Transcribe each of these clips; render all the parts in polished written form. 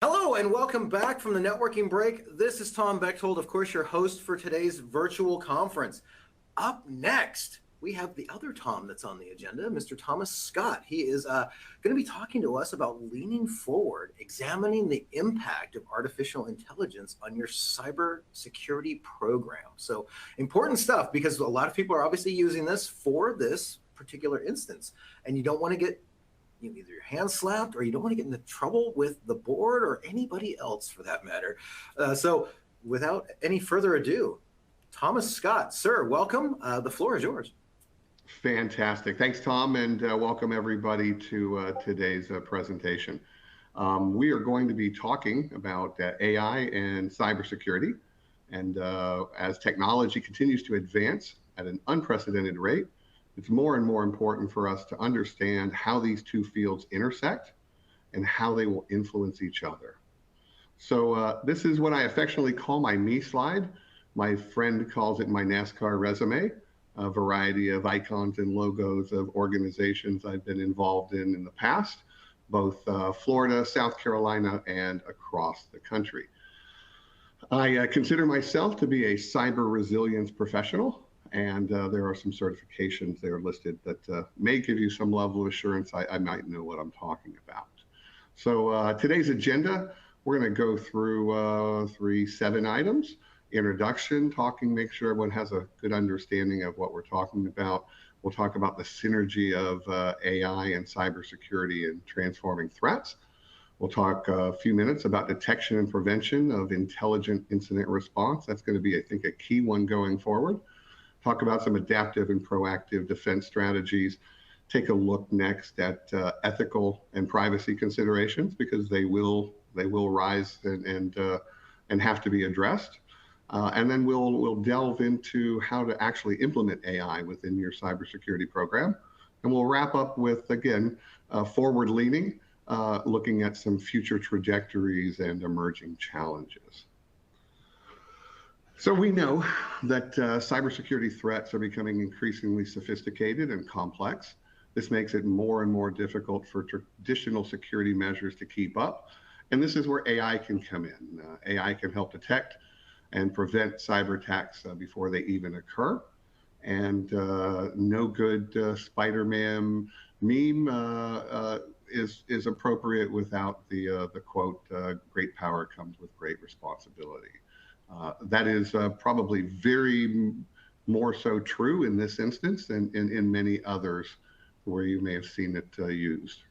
Hello and welcome back from the networking break. This is Tom Bechtold, of course, your host for today's virtual conference. Up next, we have the other Tom that's on the agenda, Mr. Thomas Scott. He is going to be talking to us about leaning forward, examining the impact of artificial intelligence on your cybersecurity program. So important stuff because a lot of people are obviously using this for this particular instance, and you don't want to get either your hands slapped or you don't want to get into trouble with the board or anybody else for that matter. So without any further ado, Thomas Scott, sir, welcome. The floor is yours. Fantastic. Thanks, Tom, and welcome everybody to today's presentation. We are going to be talking about AI and cybersecurity. And as technology continues to advance at an unprecedented rate, it's more and more important for us to understand how these two fields intersect and how they will influence each other. So this is what I affectionately call my me slide. My friend calls it my NASCAR resume, a variety of icons and logos of organizations I've been involved in the past, both Florida, South Carolina, and across the country. I consider myself to be a cyber resilience professional. And there are some certifications there listed that may give you some level of assurance I might know what I'm talking about. So today's agenda, we're going to go through 7 items. Introduction, make sure everyone has a good understanding of what we're talking about. We'll talk about the synergy of AI and cybersecurity and transforming threats. We'll talk a few minutes about detection and prevention of intelligent incident response. That's going to be, I think, a key one going forward. Talk about some adaptive and proactive defense strategies. Take a look next at ethical and privacy considerations because they will rise and have to be addressed. And then we'll delve into how to actually implement AI within your cybersecurity program. And we'll wrap up with, again, forward leaning, looking at some future trajectories and emerging challenges. So we know that cybersecurity threats are becoming increasingly sophisticated and complex. This makes it more and more difficult for traditional security measures to keep up. And this is where AI can come in. AI can help detect and prevent cyber attacks before they even occur. And no good Spider-Man meme is appropriate without the quote, great power comes with great responsibility. That is probably very more so true in this instance than in many others where you may have seen it used.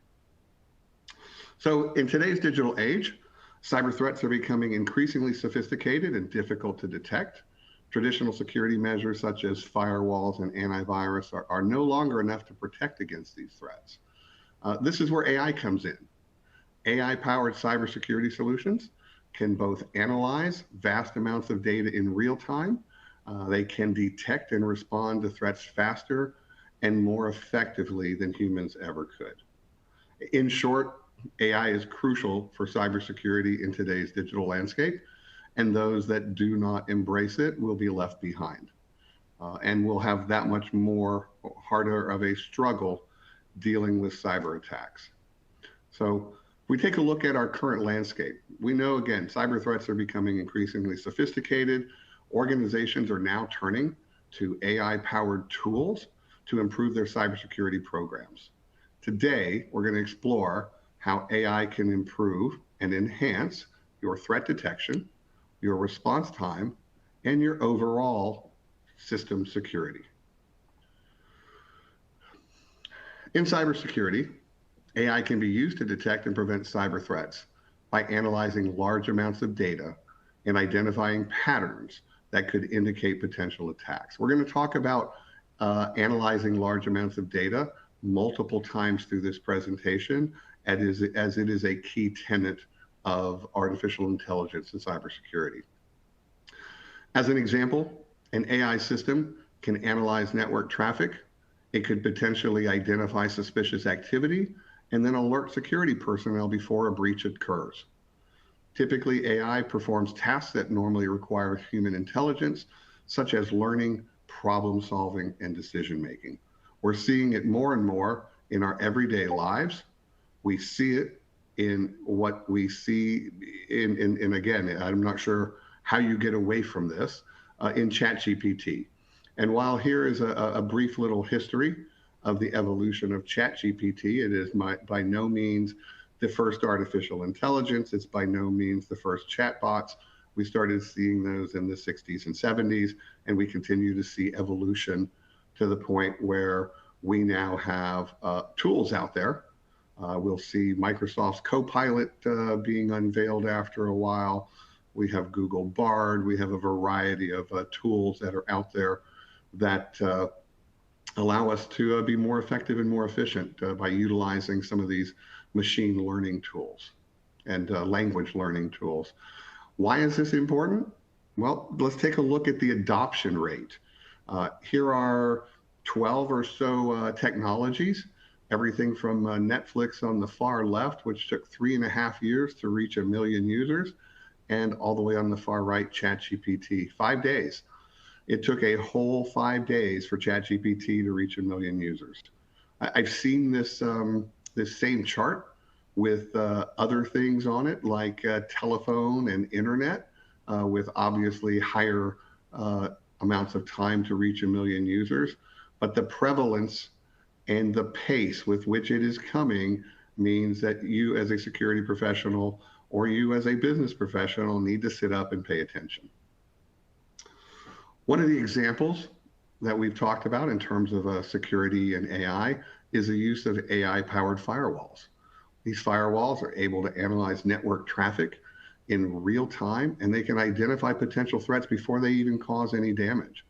So in today's digital age, cyber threats are becoming increasingly sophisticated and difficult to detect. Traditional security measures such as firewalls and antivirus are no longer enough to protect against these threats. This is where AI comes in. AI-powered cybersecurity solutions can both analyze vast amounts of data in real time. They can detect and respond to threats faster and more effectively than humans ever could. In short, AI is crucial for cybersecurity in today's digital landscape, and those that do not embrace it will be left behind. And will have that much more harder of a struggle dealing with cyber attacks. So we take a look at our current landscape. We know, again, cyber threats are becoming increasingly sophisticated. Organizations are now turning to AI-powered tools to improve their cybersecurity programs. Today, we're going to explore how AI can improve and enhance your threat detection, your response time, and your overall system security. In cybersecurity, AI can be used to detect and prevent cyber threats by analyzing large amounts of data and identifying patterns that could indicate potential attacks. We're going to talk about analyzing large amounts of data multiple times through this presentation, as it is a key tenet of artificial intelligence and cybersecurity. As an example, an AI system can analyze network traffic. It could potentially identify suspicious activity and then alert security personnel before a breach occurs. Typically, AI performs tasks that normally require human intelligence, such as learning, problem solving, and decision making. We're seeing it more and more in our everyday lives. We see it in what we see in again, I'm not sure how you get away from this in ChatGPT. And while here is a brief little history of the evolution of ChatGPT, it is by no means the first artificial intelligence. It's by no means the first chatbots. We started seeing those in the 60s and 70s, and we continue to see evolution to the point where we now have tools out there. We'll see Microsoft's Copilot being unveiled after a while. We have Google Bard. We have a variety of tools that are out there that allow us to be more effective and more efficient by utilizing some of these machine learning tools and language learning tools. Why is this important? Well, let's take a look at the adoption rate. Here are 12 or so technologies, everything from Netflix on the far left, which took 3.5 years to reach 1 million users, and all the way on the far right, ChatGPT, 5 days. It took a whole 5 days for ChatGPT to reach 1 million users. I've seen this this same chart with other things on it, like telephone and internet, with obviously higher amounts of time to reach 1 million users. But the prevalence and the pace with which it is coming means that you as a security professional or you as a business professional need to sit up and pay attention. One of the examples that we've talked about in terms of security and AI is the use of AI-powered firewalls. These firewalls are able to analyze network traffic in real time, and they can identify potential threats before they even cause any damage.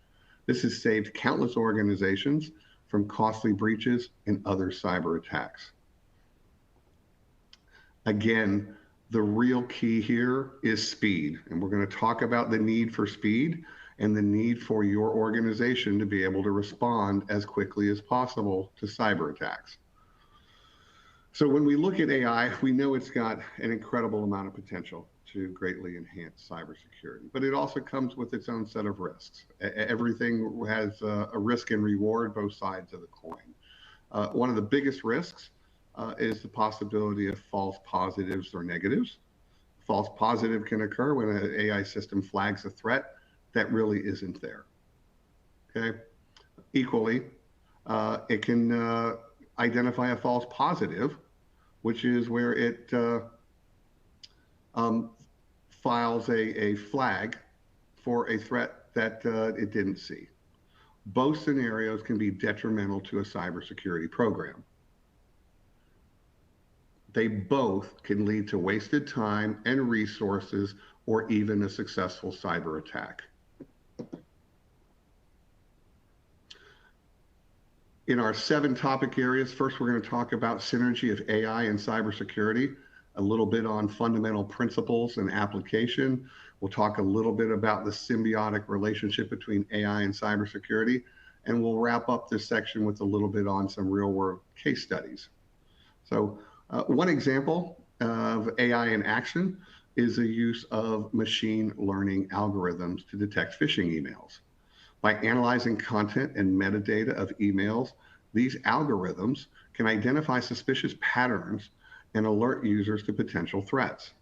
This has saved countless organizations from costly breaches and other cyber attacks. Again, the real key here is speed, and we're going to talk about the need for speed and the need for your organization to be able to respond as quickly as possible to cyber attacks. So when we look at AI, we know it's got an incredible amount of potential to greatly enhance cybersecurity, but it also comes with its own set of risks. Everything has a risk and reward, both sides of the coin. One of the biggest risks is the possibility of false positives or negatives. False positive can occur when an AI system flags a threat that really isn't there. Okay. Equally, it can identify a false positive, which is where it files a flag for a threat that it didn't see. Both scenarios can be detrimental to a cybersecurity program. They both can lead to wasted time and resources or even a successful cyber attack. In our 7 topic areas, first we're going to talk about synergy of AI and cybersecurity, a little bit on fundamental principles and application. We'll talk a little bit about the symbiotic relationship between AI and cybersecurity, and we'll wrap up this section with a little bit on some real-world case studies. So one example of AI in action is the use of machine learning algorithms to detect phishing emails. By analyzing content and metadata of emails, these algorithms can identify suspicious patterns and alert users to potential threats.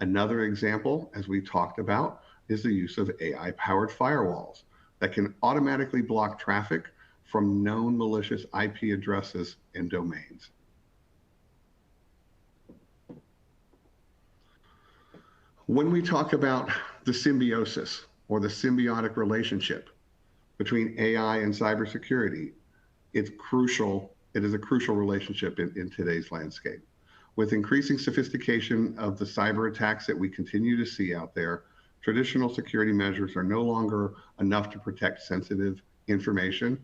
Another example, as we talked about, is the use of AI-powered firewalls that can automatically block traffic from known malicious IP addresses and domains. When we talk about the symbiosis or the symbiotic relationship between AI and cybersecurity, it's crucial. It is a crucial relationship in today's landscape. With increasing sophistication of the cyber attacks that we continue to see out there, traditional security measures are no longer enough to protect sensitive information,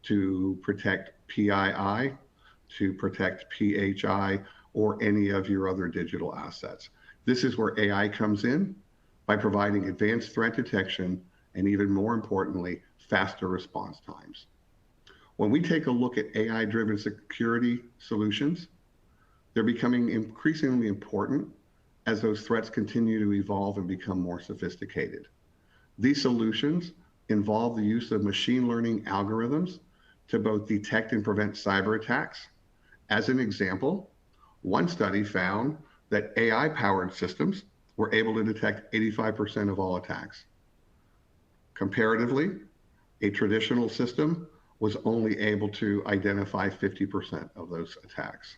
to protect PII, to protect PHI, or any of your other digital assets. This is where AI comes in by providing advanced threat detection and, even more importantly, faster response times. When we take a look at AI-driven security solutions, they're becoming increasingly important as those threats continue to evolve and become more sophisticated. These solutions involve the use of machine learning algorithms to both detect and prevent cyber attacks. As an example, one study found that AI-powered systems were able to detect 85% of all attacks. Comparatively, a traditional system was only able to identify 50% of those attacks.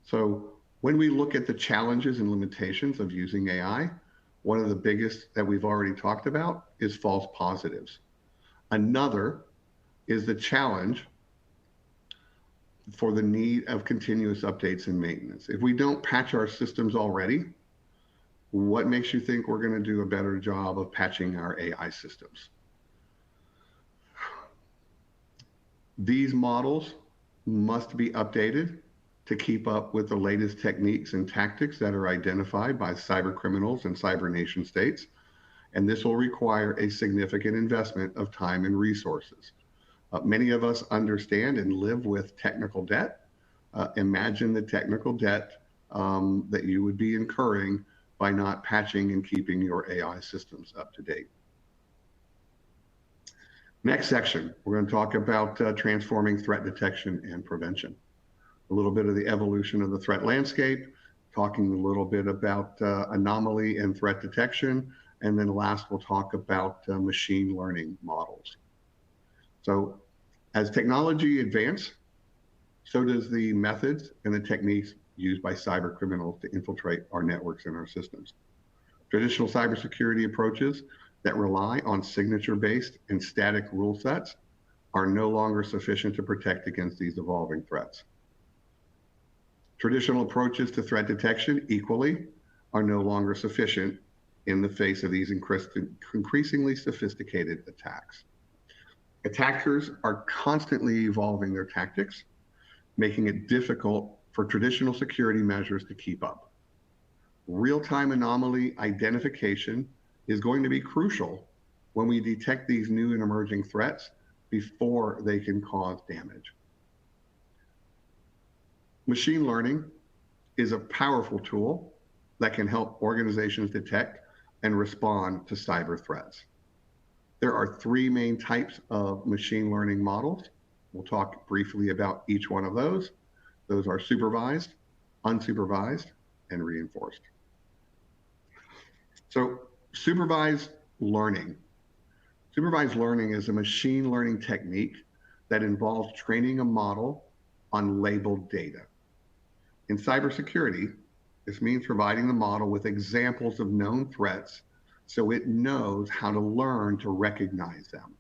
So when we look at the challenges and limitations of using AI, one of the biggest that we've already talked about is false positives. Another is the challenge for the need of continuous updates and maintenance. If we don't patch our systems already, what makes you think we're going to do a better job of patching our AI systems? These models must be updated to keep up with the latest techniques and tactics that are identified by cyber criminals and cyber nation states. And this will require a significant investment of time and resources. Many of us understand and live with technical debt. Imagine the technical debt that you would be incurring by not patching and keeping your AI systems up to date. Next section, we're going to talk about transforming threat detection and prevention. A little bit of the evolution of the threat landscape, talking a little bit about anomaly and threat detection, and then last we'll talk about machine learning models. So as technology advances, so does the methods and the techniques used by cyber criminals to infiltrate our networks and our systems. Traditional cybersecurity approaches that rely on signature-based and static rule sets are no longer sufficient to protect against these evolving threats. Traditional approaches to threat detection equally are no longer sufficient in the face of these increasingly sophisticated attacks. Attackers are constantly evolving their tactics, making it difficult for traditional security measures to keep up. Real-time anomaly identification is going to be crucial when we detect these new and emerging threats before they can cause damage. Machine learning is a powerful tool that can help organizations detect and respond to cyber threats. There are three main types of machine learning models. We'll talk briefly about each one of those. Those are supervised, unsupervised, and reinforced. So supervised learning. Supervised learning is a machine learning technique that involves training a model on labeled data. In cybersecurity, this means providing the model with examples of known threats so it knows how to learn to recognize them.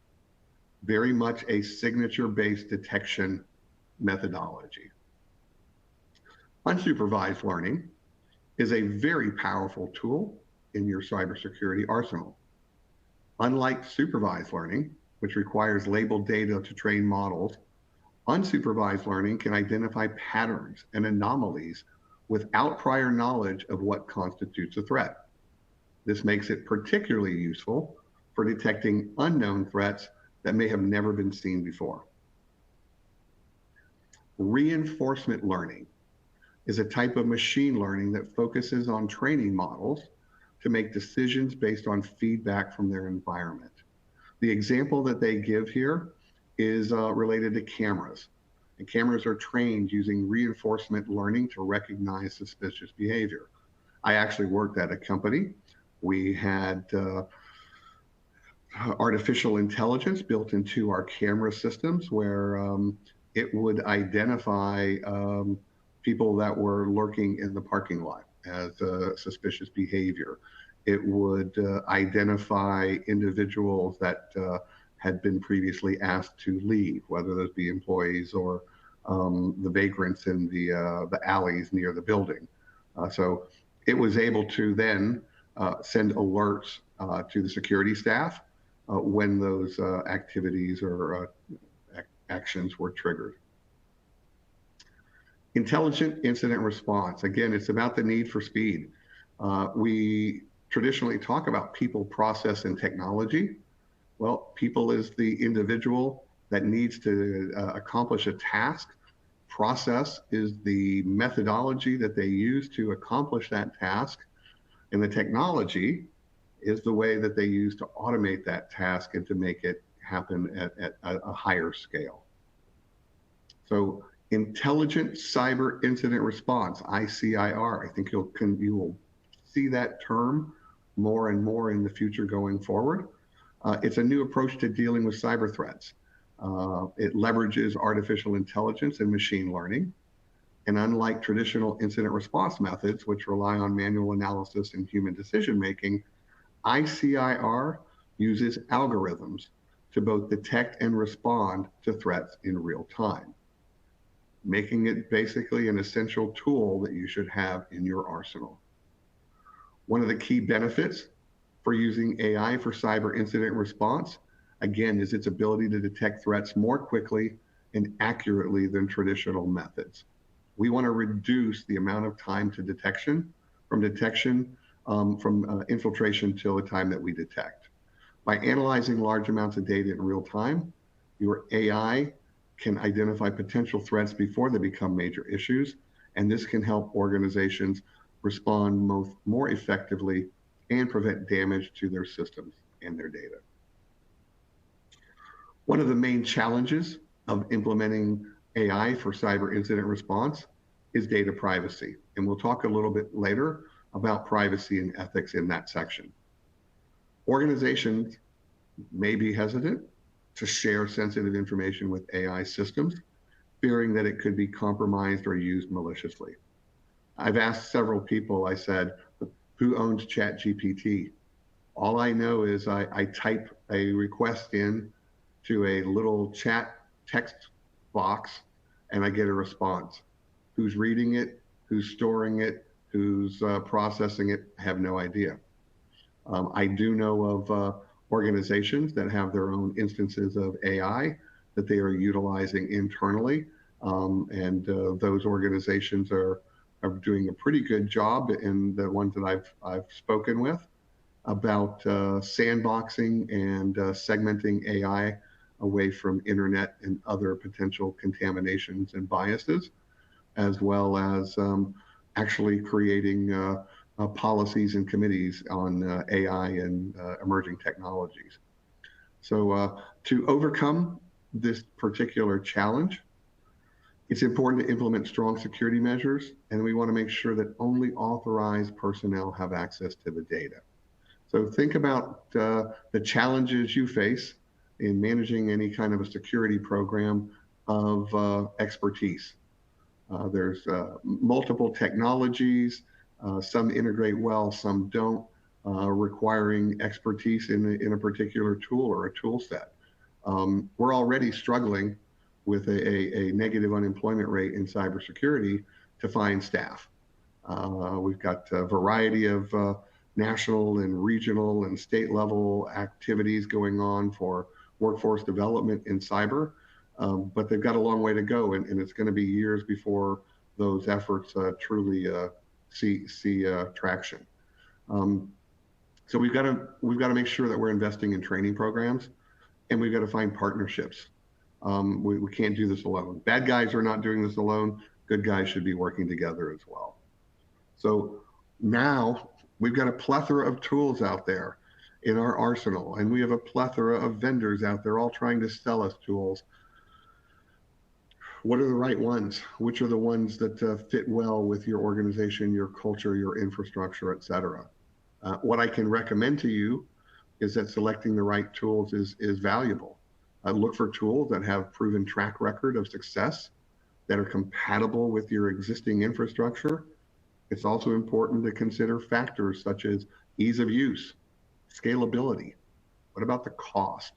Very much a signature-based detection methodology. Unsupervised learning is a very powerful tool in your cybersecurity arsenal. Unlike supervised learning, which requires labeled data to train models, unsupervised learning can identify patterns and anomalies without prior knowledge of what constitutes a threat. This makes it particularly useful for detecting unknown threats that may have never been seen before. Reinforcement learning is a type of machine learning that focuses on training models to make decisions based on feedback from their environment. The example that they give here is related to cameras. And cameras are trained using reinforcement learning to recognize suspicious behavior. I actually worked at a company. We had artificial intelligence built into our camera systems where it would identify people that were lurking in the parking lot as suspicious behavior. It would identify individuals that had been previously asked to leave, whether those be employees or the vagrants in the alleys near the building. So it was able to then send alerts to the security staff when those activities or actions were triggered. Intelligent incident response. Again, it's about the need for speed. We traditionally talk about people, process, and technology. Well, people is the individual that needs to accomplish a task. Process is the methodology that they use to accomplish that task. And the technology is the way that they use to automate that task and to make it happen at a higher scale. So Intelligent Cyber Incident Response, ICIR. I think you will see that term more and more in the future going forward. It's a new approach to dealing with cyber threats. It leverages artificial intelligence and machine learning. And unlike traditional incident response methods, which rely on manual analysis and human decision making, ICIR uses algorithms to both detect and respond to threats in real time, making it basically an essential tool that you should have in your arsenal. One of the key benefits for using AI for cyber incident response, again, is its ability to detect threats more quickly and accurately than traditional methods. We want to reduce the amount of time to detection, from infiltration till the time that we detect. By analyzing large amounts of data in real time, your AI can identify potential threats before they become major issues, and this can help organizations respond more effectively and prevent damage to their systems and their data. One of the main challenges of implementing AI for cyber incident response is data privacy, and we'll talk a little bit later about privacy and ethics in that section. Organizations may be hesitant to share sensitive information with AI systems, fearing that it could be compromised or used maliciously. I've asked several people, I said, who owns ChatGPT? All I know is I type a request in to a little chat text box and I get a response. Who's reading it, who's storing it, who's processing it, I have no idea. I do know of organizations that have their own instances of AI that they are utilizing internally. Those organizations are doing a pretty good job, in the ones that I've spoken with, about sandboxing and segmenting AI away from internet and other potential contaminations and biases, as well as actually creating policies and committees on AI and emerging technologies. So to overcome this particular challenge, it's important to implement strong security measures, and we want to make sure that only authorized personnel have access to the data. So think about the challenges you face in managing any kind of a security program of expertise. There's multiple technologies, some integrate well, some don't, requiring expertise in a particular tool or a tool set. We're already struggling with a negative unemployment rate in cybersecurity to find staff. We've got a variety of national and regional and state level activities going on for workforce development in cyber, but they've got a long way to go, and it's going to be years before those efforts truly see traction. So we've got to make sure that we're investing in training programs, and we've got to find partnerships. We can't do this alone. Bad guys are not doing this alone. Good guys should be working together as well. So now we've got a plethora of tools out there in our arsenal, and we have a plethora of vendors out there all trying to sell us tools. What are the right ones? Which are the ones that fit well with your organization, your culture, your infrastructure, et cetera? What I can recommend to you is that selecting the right tools is valuable. Look for tools that have proven track record of success, that are compatible with your existing infrastructure. It's also important to consider factors such as ease of use, scalability. What about the cost?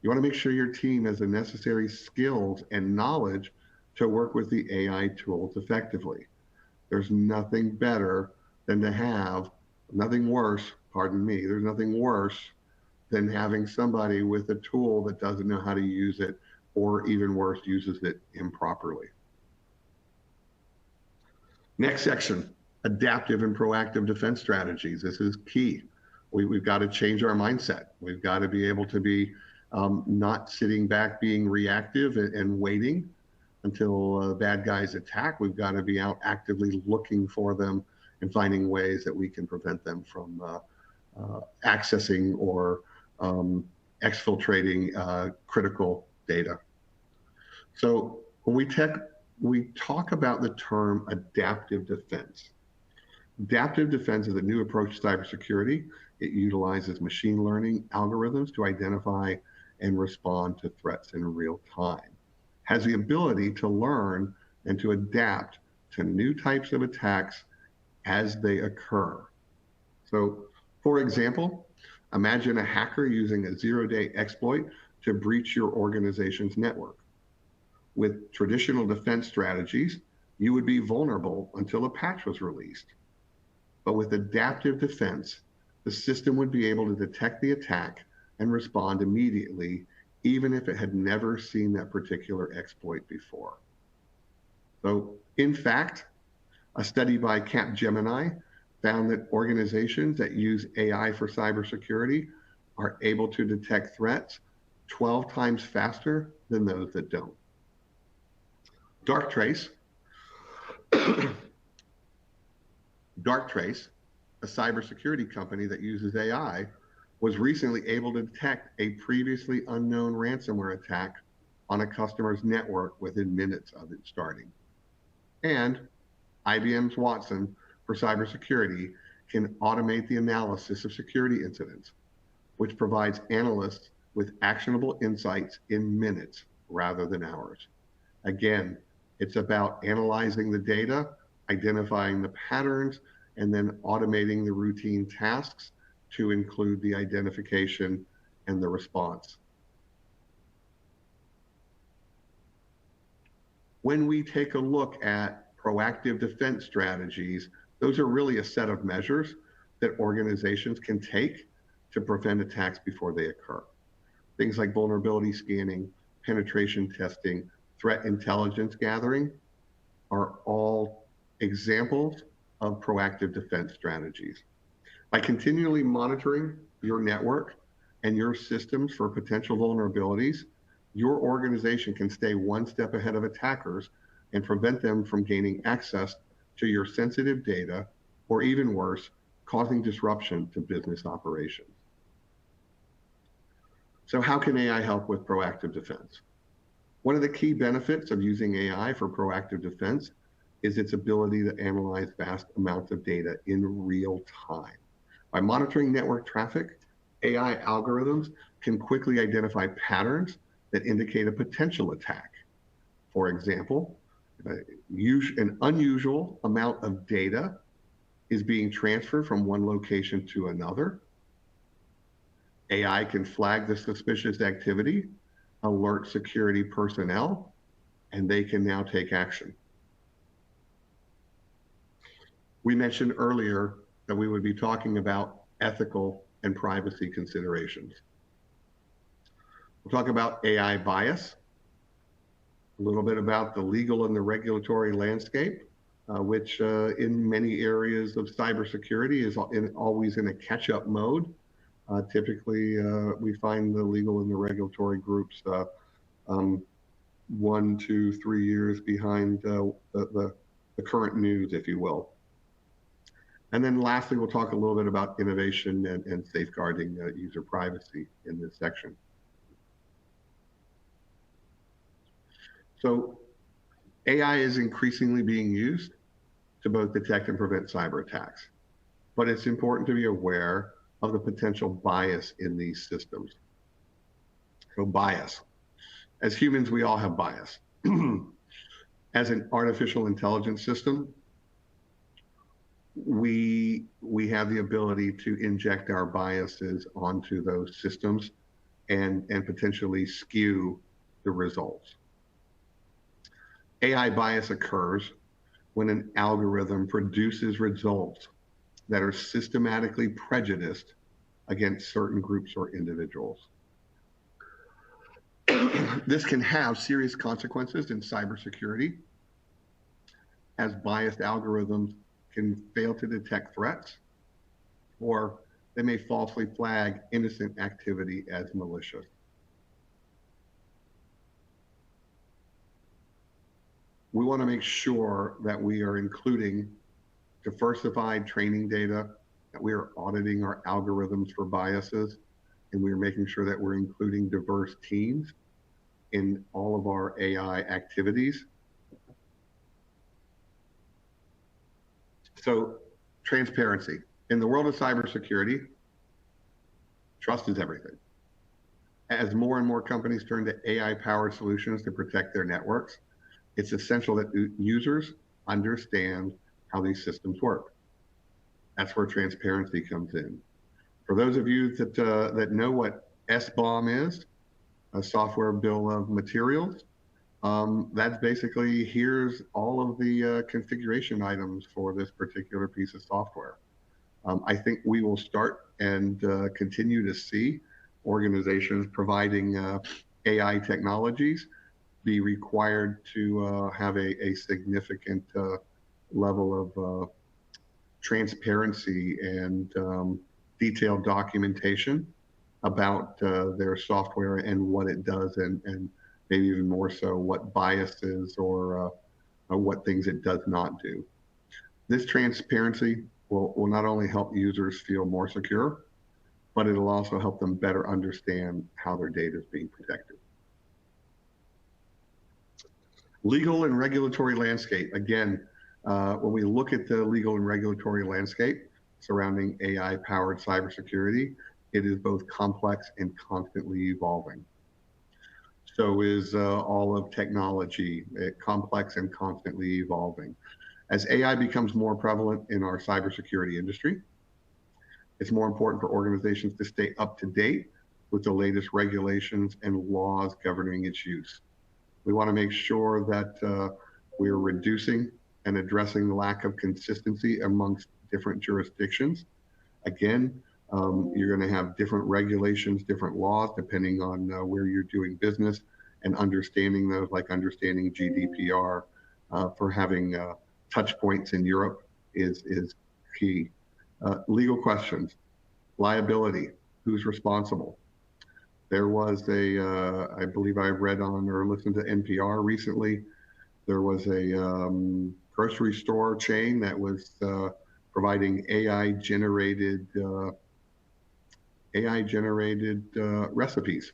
You want to make sure your team has the necessary skills and knowledge to work with the AI tools effectively. There's nothing better than to have, nothing worse, pardon me, there's nothing worse than having somebody with a tool that doesn't know how to use it, or even worse, uses it improperly. Next section, adaptive and proactive defense strategies. This is key. We've got to change our mindset. We've got to be able to be not sitting back being reactive and waiting until bad guys attack. We've got to be out actively looking for them and finding ways that we can prevent them from accessing or exfiltrating critical data. So when we we talk about the term adaptive defense. Adaptive defense is a new approach to cybersecurity. It utilizes machine learning algorithms to identify and respond to threats in real time. Has the ability to learn and to adapt to new types of attacks as they occur. So, for example, imagine a hacker using a zero-day exploit to breach your organization's network. With traditional defense strategies, you would be vulnerable until a patch was released. But with adaptive defense, the system would be able to detect the attack and respond immediately, even if it had never seen that particular exploit before. So, in fact, a study by Capgemini found that organizations that use AI for cybersecurity are able to detect threats 12 times faster than those that don't. Darktrace, a cybersecurity company that uses AI, was recently able to detect a previously unknown ransomware attack on a customer's network within minutes of it starting. And IBM's Watson for cybersecurity can automate the analysis of security incidents, which provides analysts with actionable insights in minutes rather than hours. Again, it's about analyzing the data, identifying the patterns, and then automating the routine tasks to include the identification and the response. When we take a look at proactive defense strategies, those are really a set of measures that organizations can take to prevent attacks before they occur. Things like vulnerability scanning, penetration testing, threat intelligence gathering are all examples of proactive defense strategies. By continually monitoring your network and your systems for potential vulnerabilities, your organization can stay one step ahead of attackers and prevent them from gaining access to your sensitive data, or even worse, causing disruption to business operations. So how can AI help with proactive defense? One of the key benefits of using AI for proactive defense is its ability to analyze vast amounts of data in real time. By monitoring network traffic, AI algorithms can quickly identify patterns that indicate a potential attack. For example, an unusual amount of data is being transferred from one location to another. AI can flag the suspicious activity, alert security personnel, and they can now take action. We mentioned earlier that we would be talking about ethical and privacy considerations. We'll talk about AI bias, a little bit about the legal and the regulatory landscape, which in many areas of cybersecurity is always in a catch-up mode. Typically, we find the legal and the regulatory groups 1, 2, 3 years behind the current news, if you will. And then lastly, we'll talk a little bit about innovation and safeguarding user privacy in this section. So AI is increasingly being used to both detect and prevent cyber attacks, but it's important to be aware of the potential bias in these systems. So bias. As humans, we all have bias. As an artificial intelligence system, we have the ability to inject our biases onto those systems and potentially skew the results. AI bias occurs when an algorithm produces results that are systematically prejudiced against certain groups or individuals. This can have serious consequences in cybersecurity, as biased algorithms can fail to detect threats, or they may falsely flag innocent activity as malicious. We want to make sure that we are including diversified training data, that we are auditing our algorithms for biases, and we are making sure that we're including diverse teams in all of our AI activities. So transparency. In the world of cybersecurity, trust is everything. As more and more companies turn to AI-powered solutions to protect their networks, it's essential that users understand how these systems work. That's where transparency comes in. For those of you that know what SBOM is, a software bill of materials, that's basically, here's all of the configuration items for this particular piece of software. I think we will start and continue to see organizations providing AI technologies be required to have a significant level of transparency and detailed documentation about their software and what it does, and maybe even more so what biases or what things it does not do. This transparency will not only help users feel more secure, but it'll also help them better understand how their data is being protected. Legal and regulatory landscape. Again, when we look at the legal and regulatory landscape surrounding AI-powered cybersecurity, it is both complex and constantly evolving. So is all of technology, complex and constantly evolving. As AI becomes more prevalent in our cybersecurity industry, it's more important for organizations to stay up to date with the latest regulations and laws governing its use. We want to make sure that we are reducing and addressing the lack of consistency amongst different jurisdictions. Again, you're going to have different regulations, different laws, depending on where you're doing business, and understanding those, like understanding GDPR for having touch points in Europe is key. Legal questions, liability, who's responsible? There was I believe I read on or listened to NPR recently, there was a grocery store chain that was providing AI-generated recipes.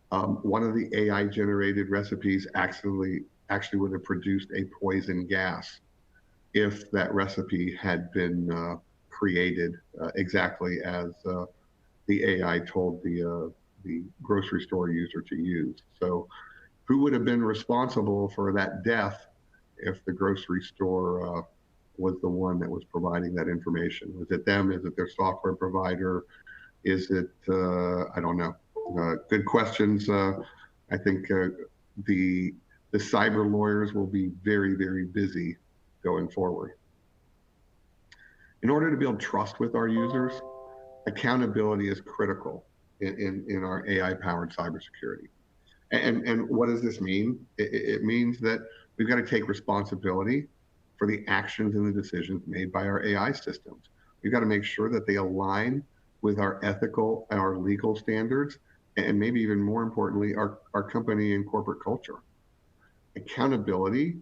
One of the AI-generated recipes actually would have produced a poison gas if that recipe had been created exactly as the AI told the grocery store user to use. So who would have been responsible for that death if the grocery store was the one that was providing that information? Was it them? Is it their software provider? Is it, I don't know. Good questions. I think the cyber lawyers will be very, very busy going forward. In order to build trust with our users, accountability is critical in our AI-powered cybersecurity. And what does this mean? It means that we've got to take responsibility for the actions and the decisions made by our AI systems. We've got to make sure that they align with our ethical and our legal standards, and maybe even more importantly, our company and corporate culture. Accountability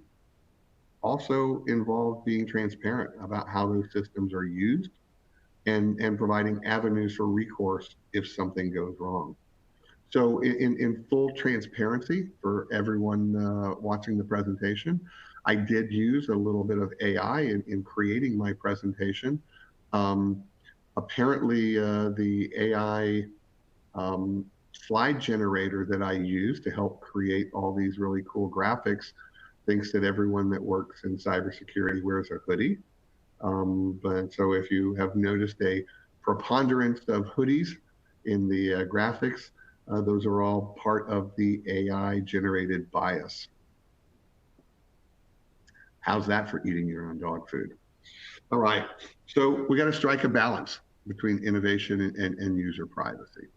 also involves being transparent about how those systems are used and providing avenues for recourse if something goes wrong. So in full transparency for everyone watching the presentation, I did use a little bit of AI in creating my presentation. Apparently, the AI slide generator that I use to help create all these really cool graphics thinks that everyone that works in cybersecurity wears a hoodie. But so if you have noticed a preponderance of hoodies in the graphics, those are all part of the AI generated bias. How's that for eating your own dog food? All right, so we got to strike a balance between innovation and user privacy.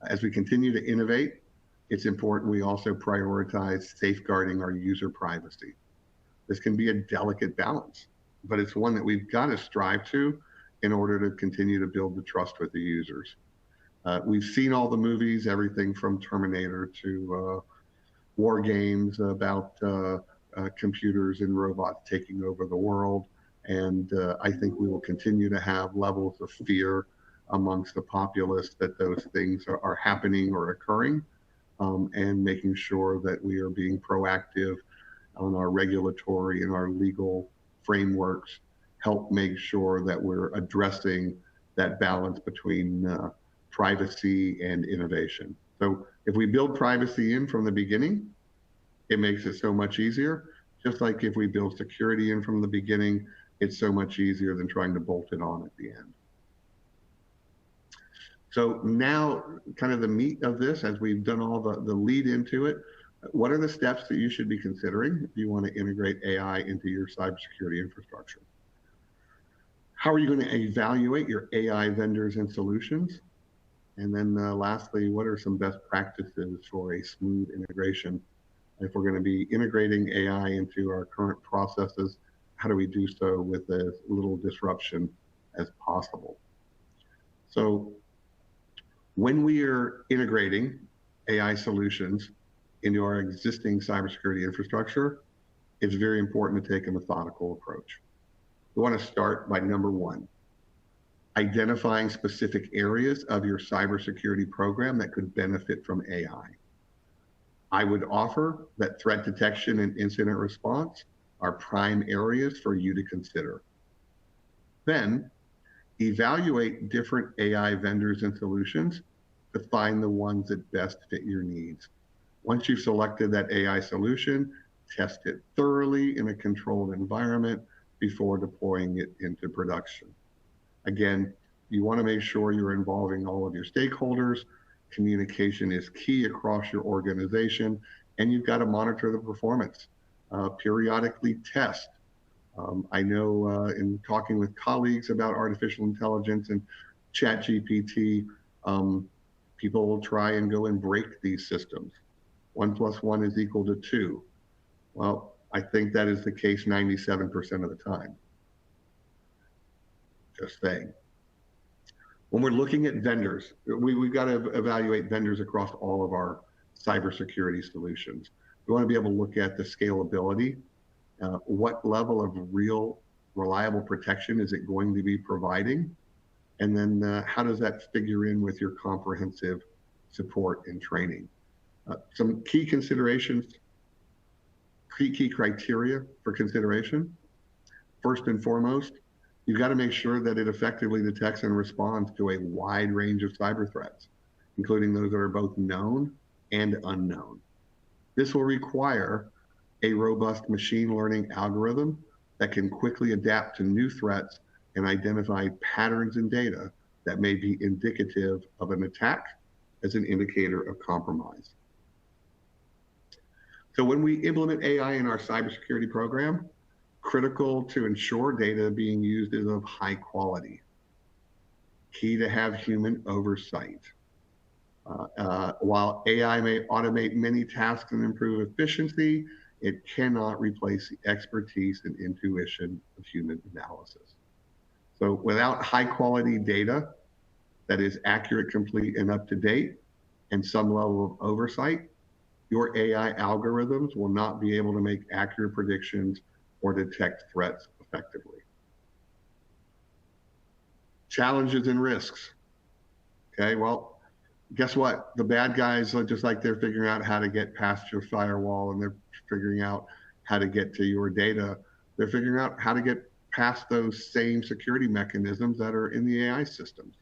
As we continue to innovate, it's important we also prioritize safeguarding our user privacy. This can be a delicate balance, but it's one that we've got to strive to in order to continue to build the trust with the users. We've seen all the movies, everything from Terminator to war games about computers and robots taking over the world. And I think we will continue to have levels of fear amongst the populace that those things are happening or occurring, and making sure that we are being proactive on our regulatory and our legal frameworks help make sure that we're addressing that balance between privacy and innovation. So if we build privacy in from the beginning, it makes it so much easier. Just like if we build security in from the beginning, it's so much easier than trying to bolt it on at the end. So now, kind of the meat of this, as we've done all the lead into it, what are the steps that you should be considering if you want to integrate AI into your cybersecurity infrastructure? How are you going to evaluate your AI vendors and solutions? And then lastly, what are some best practices for a smooth integration? If we're going to be integrating AI into our current processes, how do we do so with as little disruption as possible? So when we are integrating AI solutions into our existing cybersecurity infrastructure, it's very important to take a methodical approach. We want to start by number one, identifying specific areas of your cybersecurity program that could benefit from AI. I would offer that threat detection and incident response are prime areas for you to consider. Then, evaluate different AI vendors and solutions to find the ones that best fit your needs. Once you've selected that AI solution, test it thoroughly in a controlled environment before deploying it into production. Again, you want to make sure you're involving all of your stakeholders. Communication is key across your organization, and you've got to monitor the performance. Periodically test. I know in talking with colleagues about artificial intelligence and ChatGPT, people will try and go and break these systems. 1 + 1 is equal to 2. Well, I think that is the case 97% of the time. Just saying. When we're looking at vendors, we've got to evaluate vendors across all of our cybersecurity solutions. We want to be able to look at the scalability, what level of real reliable protection is it going to be providing, and then how does that figure in with your comprehensive support and training. Some key considerations, key criteria for consideration. First and foremost, you've got to make sure that it effectively detects and responds to a wide range of cyber threats, including those that are both known and unknown. This will require a robust machine learning algorithm that can quickly adapt to new threats and identify patterns in data that may be indicative of an attack as an indicator of compromise. So when we implement AI in our cybersecurity program, critical to ensure data being used is of high quality. Key to have human oversight. While AI may automate many tasks and improve efficiency, it cannot replace the expertise and intuition of human analysis. So without high quality data that is accurate, complete, and up to date, and some level of oversight, your AI algorithms will not be able to make accurate predictions or detect threats effectively. Challenges and risks. Okay, well, guess what? The bad guys, just like they're figuring out how to get past your firewall and they're figuring out how to get to your data, they're figuring out how to get past those same security mechanisms that are in the AI systems.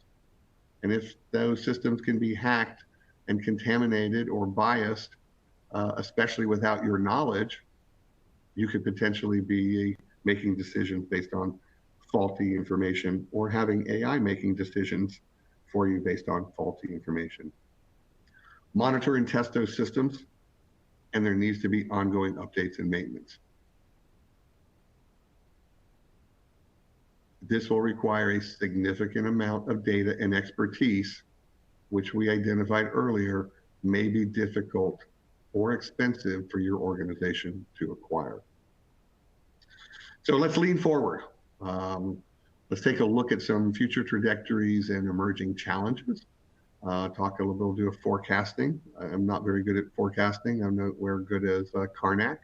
And if those systems can be hacked and contaminated or biased, especially without your knowledge, you could potentially be making decisions based on faulty information or having AI making decisions for you based on faulty information. Monitor and test those systems, and there needs to be ongoing updates and maintenance. This will require a significant amount of data and expertise, which we identified earlier may be difficult or expensive for your organization to acquire. So let's lean forward. Let's take a look at some future trajectories and emerging challenges. Talk a little bit of forecasting. I'm not very good at forecasting. I'm nowhere good as Karnak.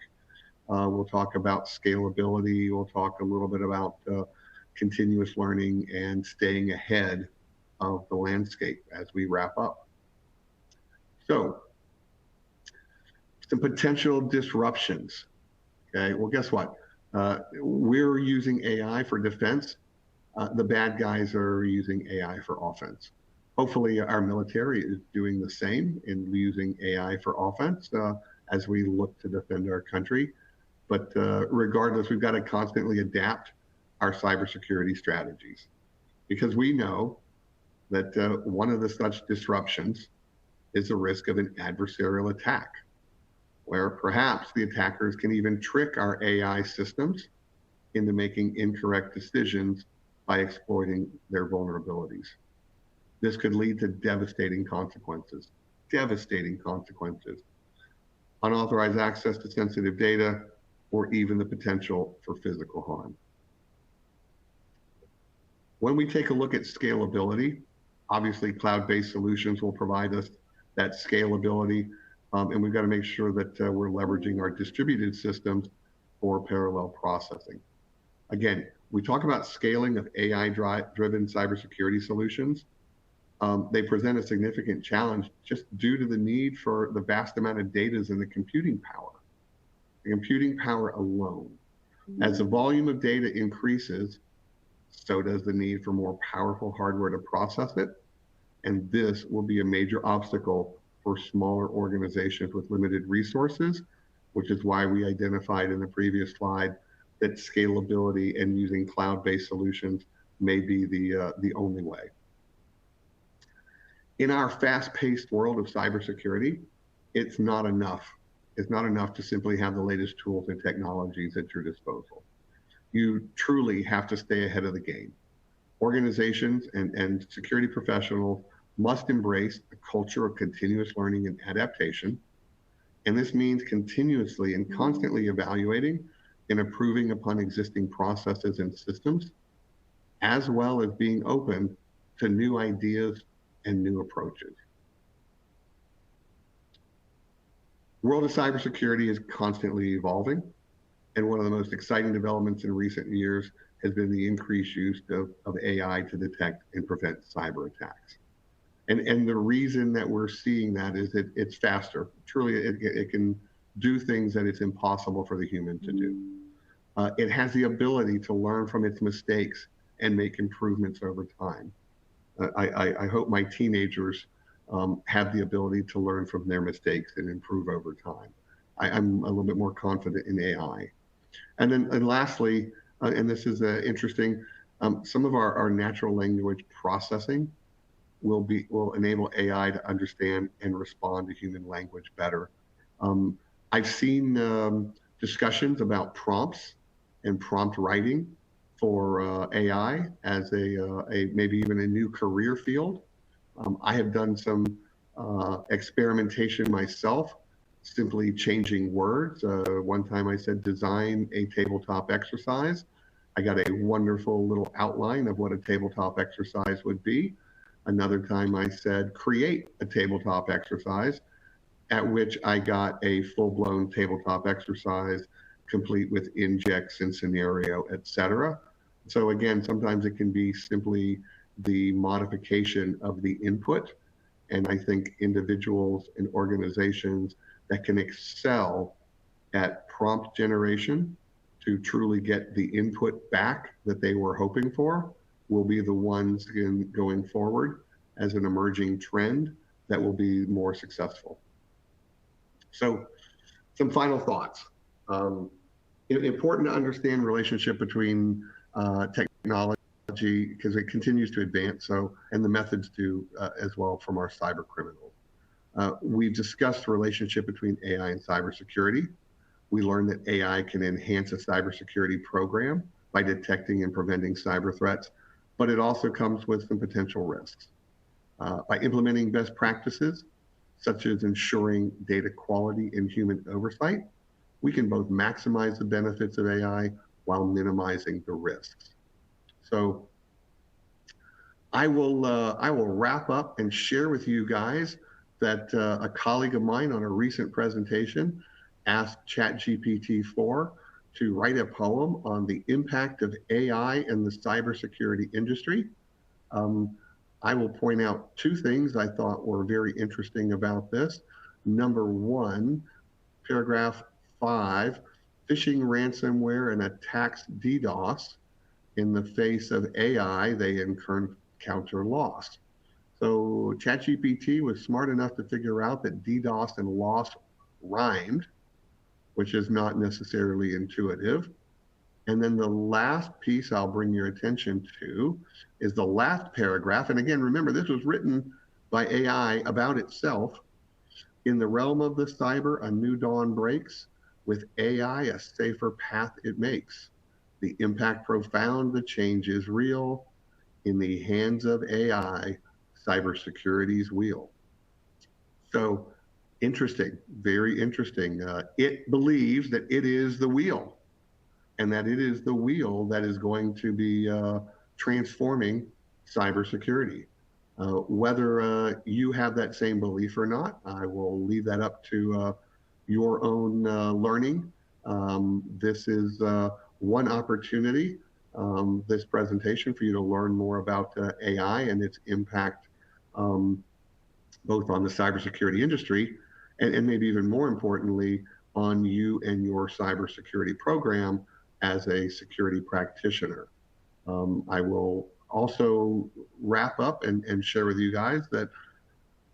We'll talk about scalability. We'll talk a little bit about continuous learning and staying ahead of the landscape as we wrap up. So, some potential disruptions. Okay, well, guess what? We're using AI for defense. The bad guys are using AI for offense. Hopefully, our military is doing the same in using AI for offense as we look to defend our country. But regardless, we've got to constantly adapt our cybersecurity strategies because we know that one of the such disruptions is the risk of an adversarial attack, where perhaps the attackers can even trick our AI systems into making incorrect decisions by exploiting their vulnerabilities. This could lead to devastating consequences, unauthorized access to sensitive data, or even the potential for physical harm. When we take a look at scalability, obviously cloud-based solutions will provide us that scalability, and we've got to make sure that we're leveraging our distributed systems for parallel processing. Again, we talk about scaling of AI-driven cybersecurity solutions. They present a significant challenge just due to the need for the vast amount of data in the computing power. The computing power alone. As the volume of data increases, so does the need for more powerful hardware to process it. And this will be a major obstacle for smaller organizations with limited resources, which is why we identified in the previous slide that scalability and using cloud-based solutions may be the only way. In our fast-paced world of cybersecurity, it's not enough. It's not enough to simply have the latest tools and technologies at your disposal. You truly have to stay ahead of the game. Organizations and security professionals must embrace a culture of continuous learning and adaptation. And this means continuously and constantly evaluating and improving upon existing processes and systems, as well as being open to new ideas and new approaches. The world of cybersecurity is constantly evolving, and one of the most exciting developments in recent years has been the increased use of AI to detect and prevent cyber attacks. And the reason that we're seeing that is that it's faster. Truly, it can do things that it's impossible for the human to do. It has the ability to learn from its mistakes and make improvements over time. I hope my teenagers have the ability to learn from their mistakes and improve over time. I'm a little bit more confident in AI. And lastly, and this is interesting, some of our natural language processing will enable AI to understand and respond to human language better. I've seen discussions about prompts and prompt writing for AI as a maybe even a new career field. I have done some experimentation myself, simply changing words. One time I said, design a tabletop exercise. I got a wonderful little outline of what a tabletop exercise would be. Another time I said, create a tabletop exercise, at which I got a full-blown tabletop exercise complete with injects and scenario, etc. So again, sometimes it can be simply the modification of the input. And I think individuals and organizations that can excel at prompt generation to truly get the input back that they were hoping for will be the ones going forward as an emerging trend that will be more successful. So some final thoughts. Important to understand the relationship between technology because it continues to advance, and the methods do as well from our cyber criminals. We've discussed the relationship between AI and cybersecurity. We learned that AI can enhance a cybersecurity program by detecting and preventing cyber threats, but it also comes with some potential risks. By implementing best practices, such as ensuring data quality and human oversight, we can both maximize the benefits of AI while minimizing the risks. So I will wrap up and share with you guys that a colleague of mine on a recent presentation asked ChatGPT-4 to write a poem on the impact of AI in the cybersecurity industry. I will point out two things I thought were very interesting about this. Number one, paragraph 5 phishing, ransomware, and attacks DDoS. In the face of AI, they encounter loss. So ChatGPT was smart enough to figure out that DDoS and loss rhymed, which is not necessarily intuitive. And then the last piece I'll bring your attention to is the last paragraph. And again, remember, this was written by AI about itself. In the realm of the cyber, a new dawn breaks. With AI, a safer path it makes. The impact profound, the change is real. In the hands of AI, cybersecurity's wheel. So interesting, very interesting. It believes that it is the wheel, and that it is the wheel that is going to be transforming cybersecurity. Whether you have that same belief or not, I will leave that up to your own learning. This is one opportunity, this presentation, for you to learn more about AI and its impact both on the cybersecurity industry and maybe even more importantly, on you and your cybersecurity program as a security practitioner. I will also wrap up and share with you guys that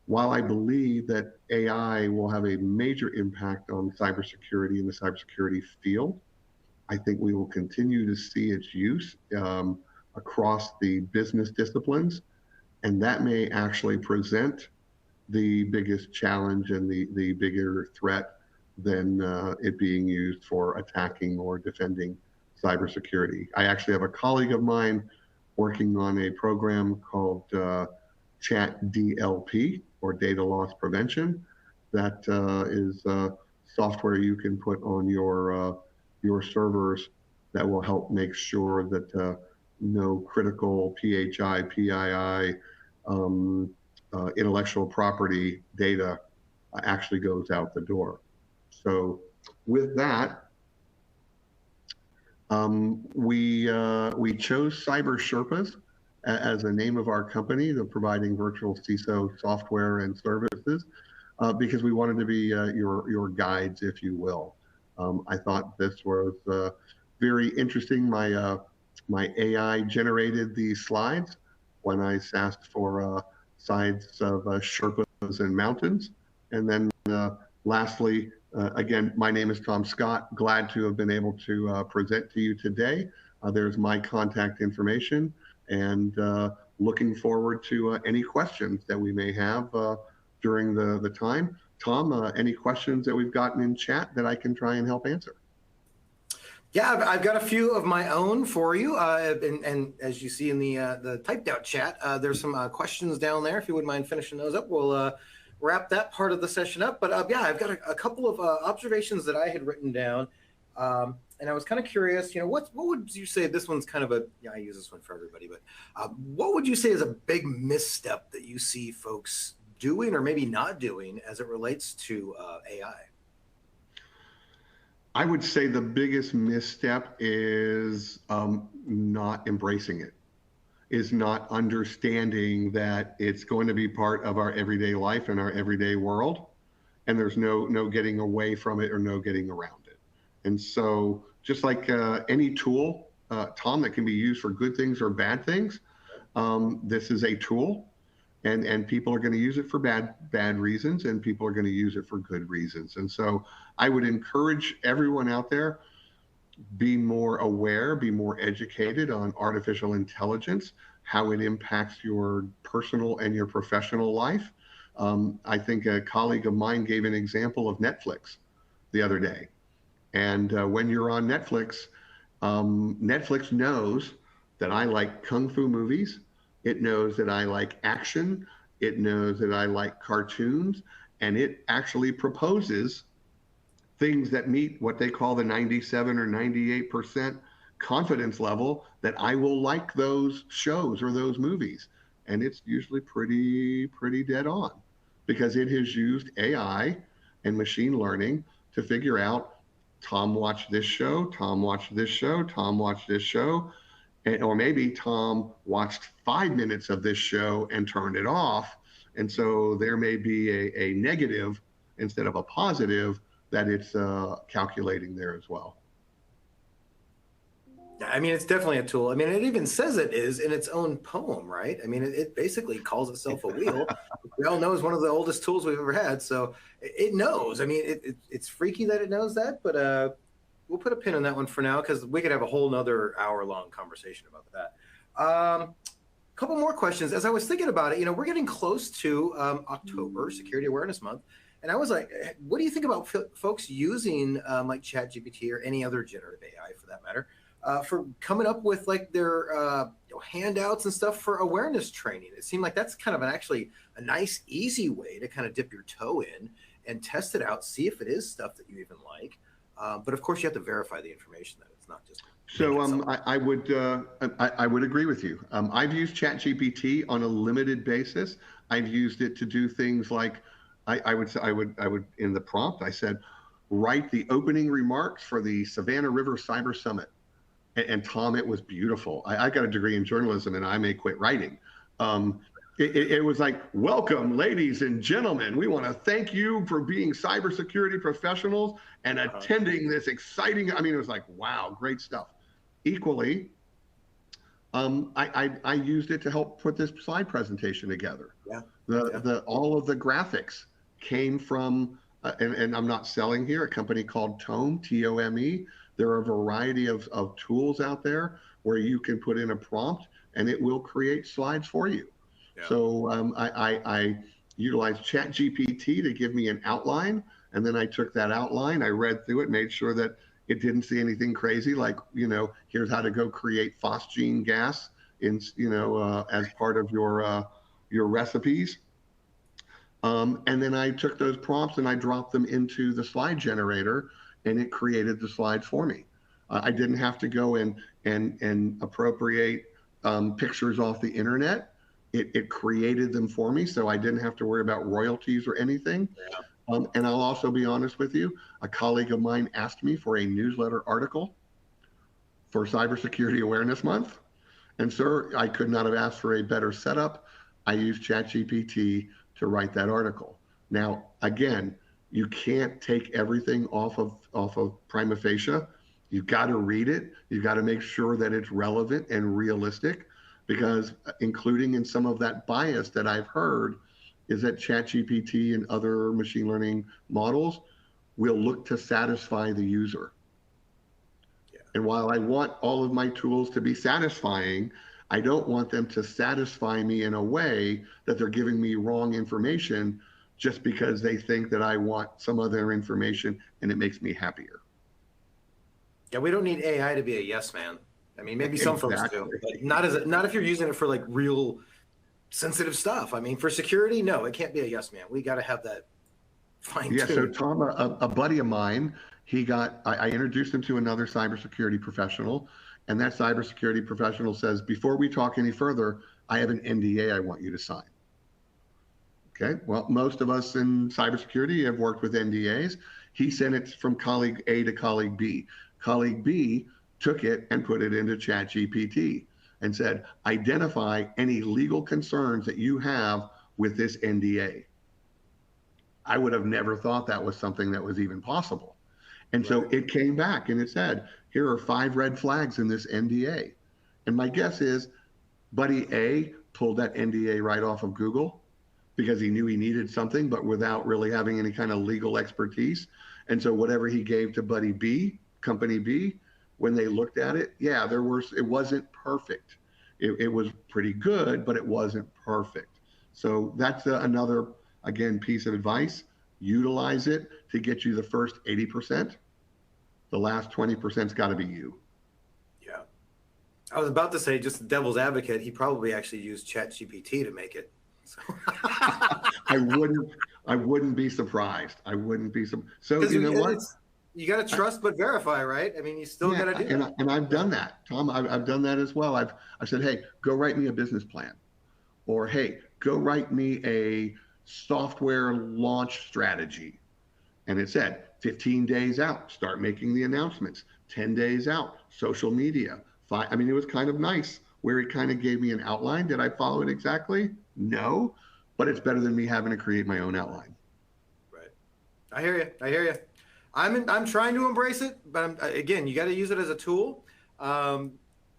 while I believe that AI will have a major impact on cybersecurity in the cybersecurity field, I think we will continue to see its use across the business disciplines, and that may actually present the biggest challenge and the bigger threat than it being used for attacking or defending cybersecurity. I actually have a colleague of mine working on a program called ChatDLP, or Data Loss Prevention. That is software you can put on your servers that will help make sure that no critical PHI, PII, intellectual property data actually goes out the door. So with that, we chose Cyber Sherpas as the name of our company, the providing virtual CISO software and services, because we wanted to be your guides, if you will. I thought this was very interesting. My AI generated these slides when I asked for sides of Sherpas and mountains. And then lastly, again, my name is Tom Scott. Glad to have been able to present to you today. There's my contact information, and looking forward to any questions that we may have during the time. Tom, any questions that we've gotten in chat that I can try and help answer? Yeah, I've got a few of my own for you, and as you see in the typed out chat, there's some questions down there. If you wouldn't mind finishing those up, we'll wrap that part of the session up. But yeah, I've got a couple of observations that I had written down, and I was kind of curious. What would you say? This one's kind of I use this one for everybody, but what would you say is a big misstep that you see folks doing or maybe not doing as it relates to AI? I would say the biggest misstep is not embracing it, is not understanding that it's going to be part of our everyday life and our everyday world, and there's no getting away from it or no getting around it. And so just like any tool, Tom, that can be used for good things or bad things, this is a tool. And people are going to use it for bad reasons, and people are going to use it for good reasons. And so I would encourage everyone out there, be more aware, be more educated on artificial intelligence, how it impacts your personal and your professional life. I think a colleague of mine gave an example of Netflix the other day. And when you're on Netflix, Netflix knows that I like kung fu movies. It knows that I like action. It knows that I like cartoons. And it actually proposes things that meet what they call the 97 or 98% confidence level that I will like those shows or those movies. And it's usually pretty dead on, because it has used AI and machine learning to figure out, Tom watched this show, Tom watched this show, Tom watched this show. Or maybe Tom watched 5 minutes of this show and turned it off. And so there may be a negative instead of a positive that it's calculating there as well. I mean, it's definitely a tool. I mean, it even says it is in its own poem, right? I mean, it basically calls itself a wheel, which we all know is one of the oldest tools we've ever had. So it knows. I mean, it's freaky that it knows that, but we'll put a pin on that one for now because we could have a whole nother hour-long conversation about that. Couple more questions. As I was thinking about it, we're getting close to October, Security Awareness Month. And I was like, what do you think about folks using like ChatGPT or any other generative AI for that matter, for coming up with like their handouts and stuff for awareness training? It seemed like that's kind of actually a nice, easy way to kind of dip your toe in and test it out, see if it is stuff that you even like. But of course, you have to verify the information that it's not just. So I would agree with you. I've used ChatGPT on a limited basis. I've used it to do things like I would in the prompt I said, write the opening remarks for the Savannah River Cyber Summit. And Tom, it was beautiful. I got a degree in journalism and I may quit writing. It was like, welcome, ladies and gentlemen. We want to thank you for being cybersecurity professionals and attending this exciting. I mean, it was like, wow, great stuff. Equally, I used it to help put this slide presentation together. Yeah. All of the graphics came from, and I'm not selling here, a company called Tome, Tome. There are a variety of tools out there where you can put in a prompt and it will create slides for you. Yeah. So I utilized ChatGPT to give me an outline, and then I took that outline, I read through it, made sure that it didn't see anything crazy, like, here's how to go create phosgene gas in, as part of your recipes. And then I took those prompts and I dropped them into the slide generator, and it created the slides for me. I didn't have to go and appropriate pictures off the internet. It created them for me, so I didn't have to worry about royalties or anything. Yeah. And I'll also be honest with you, a colleague of mine asked me for a newsletter article for Cybersecurity Awareness Month. And sir, I could not have asked for a better setup. I used ChatGPT to write that article. Now, again, you can't take everything off of prima facie. You've got to read it. You've got to make sure that it's relevant and realistic, because including in some of that bias that I've heard is that ChatGPT and other machine learning models will look to satisfy the user. Yeah. And while I want all of my tools to be satisfying, I don't want them to satisfy me in a way that they're giving me wrong information just because they think that I want some other information and it makes me happier. Yeah, we don't need AI to be a yes man. I mean, maybe some folks do, but not if you're using it for like real sensitive stuff. I mean, for security, no, it can't be a yes man. We got to have that fine-tuned. Yeah, so Tom, a buddy of mine, I introduced him to another cybersecurity professional, and that cybersecurity professional says, before we talk any further, I have an NDA I want you to sign. Okay, well, most of us in cybersecurity have worked with NDAs. He sent it from colleague A to colleague B. Colleague B took it and put it into ChatGPT and said, identify any legal concerns that you have with this NDA. I would have never thought that was something that was even possible. And so it came back and it said, here are 5 red flags in this NDA. And my guess is Buddy A pulled that NDA right off of Google because he knew he needed something, but without really having any kind of legal expertise. And so whatever he gave to Buddy B, Company B, when they looked at it, yeah, it wasn't perfect. It was pretty good, but it wasn't perfect. So that's another, again, piece of advice. Utilize it to get you the first 80%. The last 20%'s got to be you. Yeah. I was about to say, just devil's advocate, he probably actually used ChatGPT to make it. So. I wouldn't be surprised. I wouldn't be surprised. So you know what? You got to trust but verify, right? I mean, you still got to do that. And I've done that, Tom. I've done that as well. I said, hey, go write me a business plan, or hey, go write me a software launch strategy. And it said 15 days out, start making the announcements. 10 days out, social media. I mean, it was kind of nice where it kind of gave me an outline. Did I follow it exactly? No, but it's better than me having to create my own outline. Right. I hear you. I'm trying to embrace it, but again, you got to use it as a tool.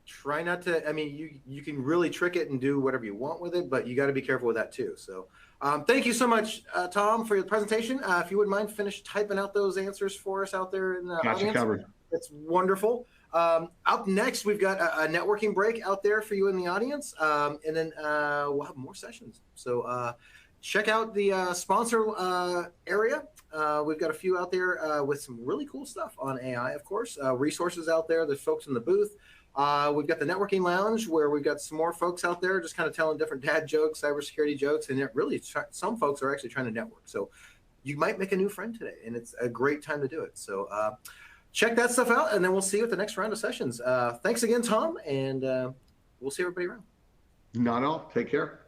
Try not to, I mean, you can really trick it and do whatever you want with it, but you got to be careful with that too. So thank you so much, Tom, for your presentation. If you wouldn't mind, finish typing out those answers for us out there in the Got you audience. covered. That's wonderful. Up next, we've got a networking break out there for you in the audience, and then we'll have more sessions. So check out the sponsor area. We've got a few out there with some really cool stuff on AI, of course. Resources out there. There's folks in the booth. We've got the networking lounge where we've got some more folks out there just kind of telling different dad jokes, cybersecurity jokes, and some folks are actually trying to network. So you might make a new friend today, and it's a great time to do it. So check that stuff out, and then we'll see you at the next round of sessions. Thanks again, Tom, and we'll see everybody around. Not all. Take care.